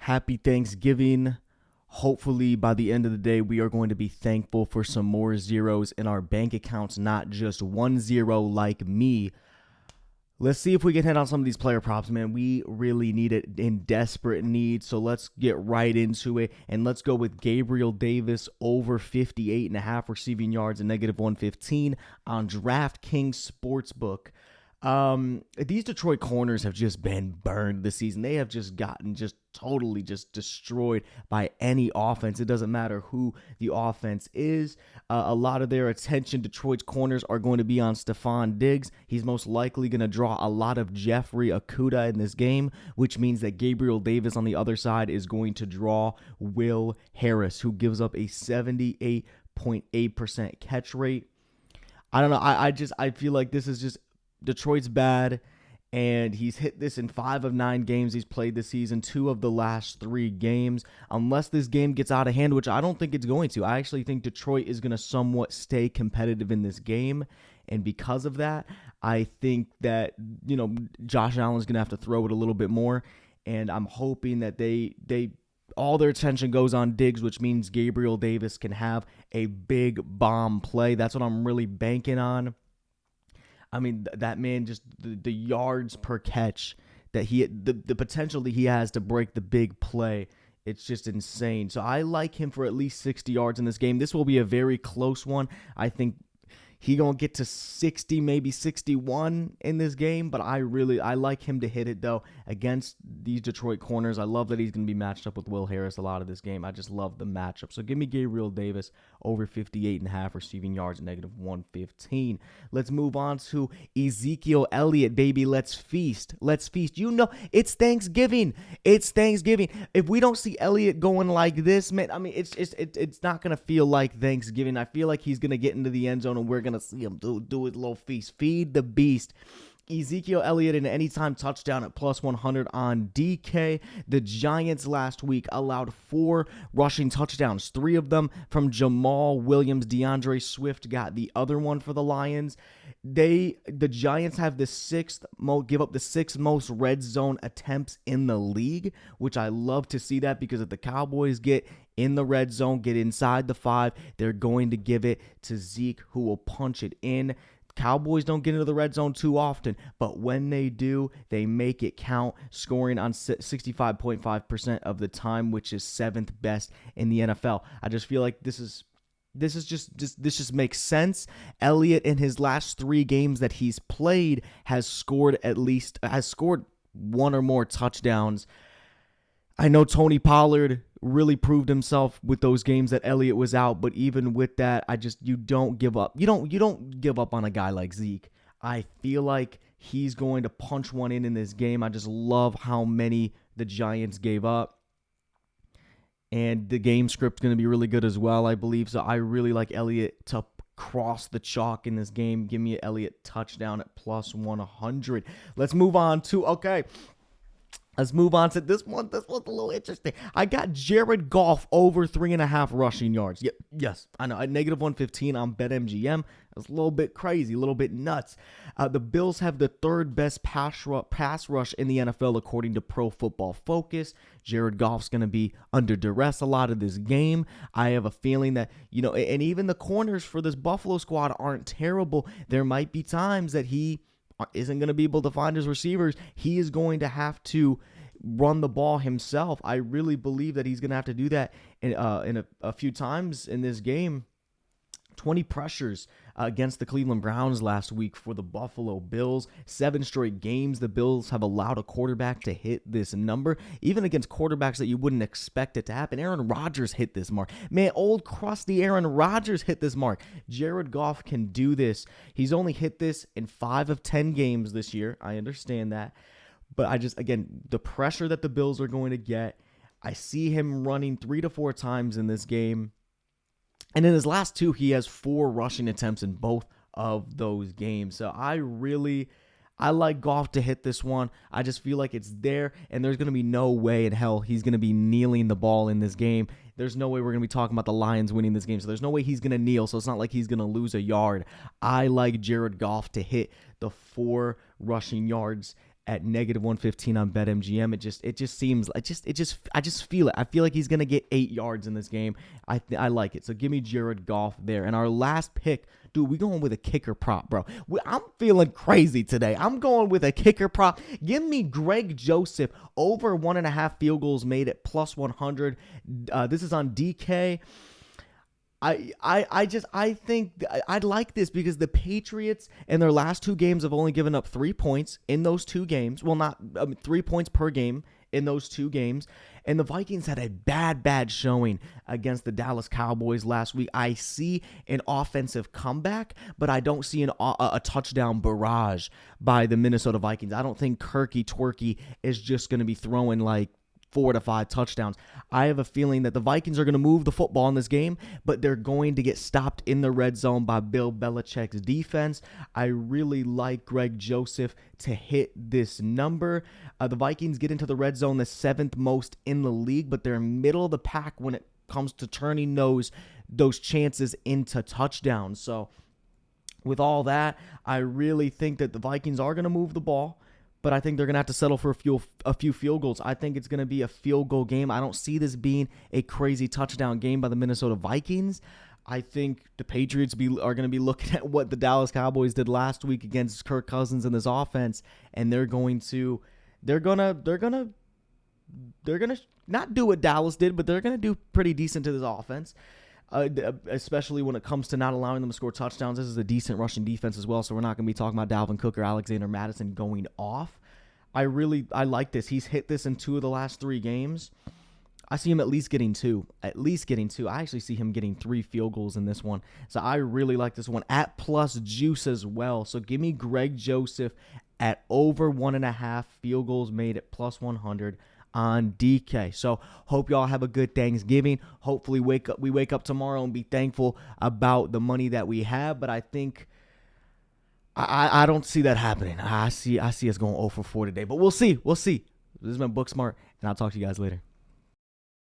Happy Thanksgiving. Hopefully, by the end of the day, we are going to be thankful for some more zeros in our bank accounts, not just 1 0 like me. Let's see if we can hit on some of these player props, man. We really need it in desperate need. So let's get right into it. And let's go with Gabriel Davis over 58.5 receiving yards and -115 on DraftKings Sportsbook. These Detroit corners have just been burned this season. They have just gotten totally destroyed by any offense. It doesn't matter who the offense is. A lot of their attention, Detroit's corners, are going to be on Stephon Diggs. He's most likely going to draw a lot of Jeffrey Okudah in this game, which means that Gabriel Davis on the other side is going to draw Will Harris, who gives up a 78.8% catch rate. I don't know. I feel like this is just Detroit's bad, and he's hit this in 5 of 9 games he's played this season, 2 of the last 3 games. Unless this game gets out of hand, which I don't think it's going to. I actually think Detroit is going to somewhat stay competitive in this game, and because of that, I think that, Josh Allen's going to have to throw it a little bit more, and I'm hoping that they all their attention goes on Diggs, which means Gabriel Davis can have a big bomb play. That's what I'm really banking on. I mean, that man, just the yards per catch that the potential that he has to break the big play, it's just insane. So I like him for at least 60 yards in this game. This will be a very close one. I think he gonna get to 60, maybe 61 in this game, but I like him to hit it though against these Detroit corners. I love that he's gonna be matched up with Will Harris a lot of this game. I just love the matchup. So give me Gabriel Davis over 58.5 receiving yards, -115. Let's move on to Ezekiel Elliott, baby. Let's feast. It's Thanksgiving. If we don't see Elliott going like this, man, I mean, it's not gonna feel like Thanksgiving. I feel like he's gonna get into the end zone and we're gonna see him do his little feast. Feed the beast. Ezekiel Elliott in an anytime touchdown at +100 on DK. The Giants last week allowed 4 rushing touchdowns, 3 of them from Jamal Williams. DeAndre Swift got the other one for the Lions. The Giants have give up the 6th most red zone attempts in the league, which I love to see that, because if the Cowboys get in the red zone, get inside the 5, they're going to give it to Zeke, who will punch it in. Cowboys don't get into the red zone too often, but when they do, they make it count, scoring on 65.5% of the time, which is 7th best in the NFL. I just feel like this just makes sense. Elliott in his last 3 games that he's played has scored 1 or more touchdowns. I know Tony Pollard really proved himself with those games that Elliott was out, but even with that, you don't give up. You don't give up on a guy like Zeke. I feel like he's going to punch one in this game. I just love how many the Giants gave up. And the game script's going to be really good as well, I believe. So I really like Elliott to cross the chalk in this game. Give me an Elliott touchdown at +100. Let's move on to this one. This one's a little interesting. I got Jared Goff over 3.5 rushing yards. Yes, I know. At -115 on BetMGM. That's a little bit crazy, a little bit nuts. The Bills have the 3rd best pass rush in the NFL according to Pro Football Focus. Jared Goff's going to be under duress a lot of this game. I have a feeling that, and even the corners for this Buffalo squad aren't terrible. There might be times that he isn't going to be able to find his receivers. He is going to have to run the ball himself. I really believe that he's going to have to do that in a few times in this game. 20 pressures against the Cleveland Browns last week for the Buffalo Bills. 7 straight games the Bills have allowed a quarterback to hit this number, even against quarterbacks that you wouldn't expect it to happen. Aaron Rodgers hit this mark. Man, old crusty Aaron Rodgers hit this mark. Jared Goff can do this. He's only hit this in 5 of 10 games this year. I understand that. But the pressure that the Bills are going to get, I see him running 3 to 4 times in this game. And in his last 2, he has 4 rushing attempts in both of those games. So I like Goff to hit this one. I just feel like it's there, and there's going to be no way in hell he's going to be kneeling the ball in this game. There's no way we're going to be talking about the Lions winning this game, so there's no way he's going to kneel, so it's not like he's going to lose a yard. I like Jared Goff to hit the 4 rushing yards at -115 on BetMGM. It just seems I just feel it. I feel like he's gonna get 8 yards in this game. I like it. So give me Jared Goff there. And our last pick, dude, we going with a kicker prop, bro. I'm feeling crazy today. I'm going with a kicker prop. Give me Greg Joseph over 1.5 field goals made at +100. This is on DK. I think I'd like this because the Patriots in their last 2 games have only given up 3 points in those 2 games. Well, not 3 points per game in those 2 games. And the Vikings had a bad showing against the Dallas Cowboys last week. I see an offensive comeback, but I don't see a touchdown barrage by the Minnesota Vikings. I don't think Kirky Twerky is just going to be throwing like 4 to 5 touchdowns. I have a feeling that the Vikings are going to move the football in this game, but they're going to get stopped in the red zone by Bill Belichick's defense. I really like Greg Joseph to hit this number. The Vikings get into the red zone the 7th most in the league, but they're middle of the pack when it comes to turning those chances into touchdowns. So with all that, I really think that the Vikings are going to move the ball, but I think they're going to have to settle for a few field goals. I think it's going to be a field goal game. I don't see this being a crazy touchdown game by the Minnesota Vikings. I think the Patriots are going to be looking at what the Dallas Cowboys did last week against Kirk Cousins and this offense, and they're going to not do what Dallas did, but they're going to do pretty decent to this offense. Especially when it comes to not allowing them to score touchdowns. This is a decent rushing defense as well, so we're not going to be talking about Dalvin Cook or Alexander Mattison going off. I like this. He's hit this in 2 of the last 3 games. I see him at least getting 2. I actually see him getting 3 field goals in this one. So I really like this one at plus juice as well. So give me Greg Joseph at over 1.5 field goals made at +100 on DK. So hope y'all have a good Thanksgiving. Hopefully we wake up tomorrow and be thankful about the money that we have. But I think I don't see that happening. I see us going 0 for 4 today. But we'll see. This has been Booksmart, and I'll talk to you guys later.